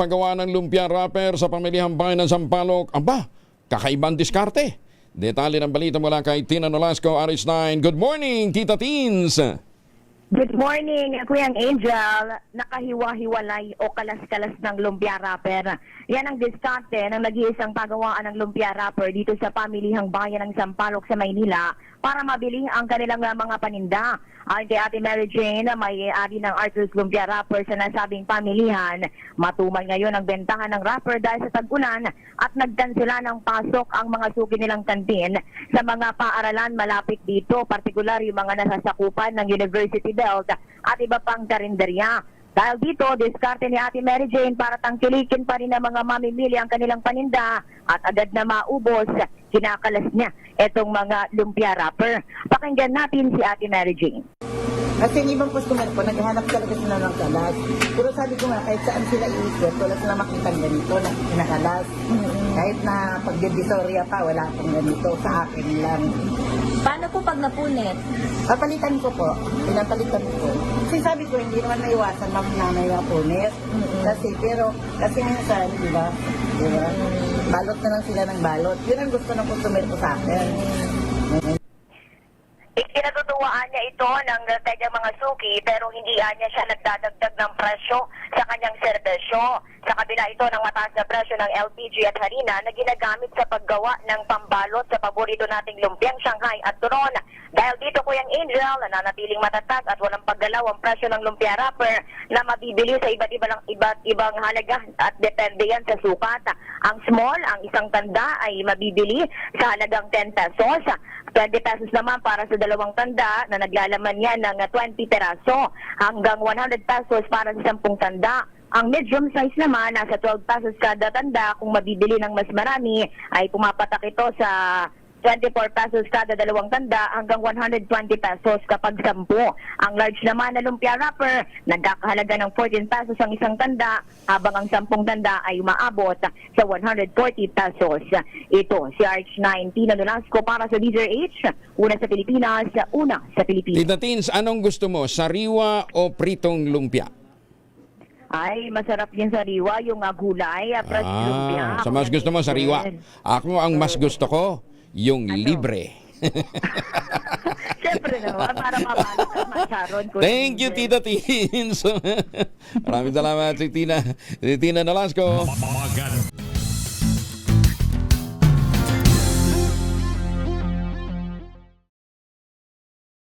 paggawa ng lumpia wrapper sa pamilihang bayan ng Sampaloc. Aba, kakaibang diskarte. Detalye ng balita mula kay Tina Nolasco, RH9. Good morning, Tita Teens! Good morning, Kuyang Angel. Nakahiwa-hiwalay o kalas-kalas ng lumpia wrapper. Yan ang diskarte ng nag-iisang pagawaan ng lumpia wrapper dito sa pamilihang bayan ng Sampaloc sa Maynila para mabili ang kanilang mga paninda. Ayon kay Ate Mary Jane, may-ari ng Arthur's Lumpia Wrapper sa nasabing pamilihan, matumal ngayon ang bentahan ng wrapper dahil sa tag-ulan at nagkansela ng pasok ang mga suki nilang kantin sa mga paaralan malapit dito, partikular yung mga nasasakupan ng University Belt at iba pang karinderya. Dahil dito, diskarte ni Ate Mary Jane para tangkilikin pa rin ng mga mamimili ang kanilang paninda at agad na maubos, kinakalas niya itong mga lumpia wrapper. Pakinggan natin si Ate Mary Jane. Kasi yung ibang customer po, naghahanap talaga sila ng kalas. Pero sabi ko nga, kahit saan sila iikot, wala sila makita ganito na kinakalas. Kahit na pagdivisoria pa, wala akong ganito. Sa akin lang. Paano po pag napunit? Papalitan ko po. Pinapalitan ko. Kasi sabi ko, hindi naman maiwasan na may mapunit. Kasi minsan, di ba? Balot na lang sila ng balot. Yun ang gusto ng customer ko sa akin. Ikinatutuwaan niya ito ng kanyang mga suki pero hindi niya siya nagdadagdag ng presyo sa kanyang serbisyo. Sa kabila ito ng mataas na presyo ng LPG at harina na ginagamit sa paggawa ng pambalot sa paborito nating lumpiang Shanghai at turon. Dahil dito, Kuyang Angel, nananatiling matatag at walang paggalaw ang presyo ng lumpia wrapper na mabibili sa iba't ibang halaga at depende yan sa sukat. Ang small, ang isang tanda ay mabibili sa halagang 10 pesos. 20 pesos naman para sa dalawang tanda na naglalaman yan ng 20 peraso hanggang 100 pesos para sa 10 tanda. Ang medium size naman, nasa 12 pesos kada tanda. Kung mabibili ng mas marami, ay pumapatak ito sa 24 pesos kada dalawang tanda hanggang 120 pesos kapag 10. Ang large naman na lumpia wrapper, nagkakahalaga ng 14 pesos ang isang tanda, habang ang 10 tanda ay umaabot sa 140 pesos. Ito, si RH9, Tina Nolasco para sa DZRH, una sa Pilipinas, una sa Pilipinas. Tita Teens, anong gusto mo? Sariwa o pritong lumpia? Ay, masarap yung sariwa, yung gulay, fresh lumpia. So mas gusto mo sariwa. Ako ang mas gusto ko, yung libre. Siyempre naman, para mabalot at masaron. Thank you, Tita Teens. Maraming salamat si Tina Nolasco. Maganda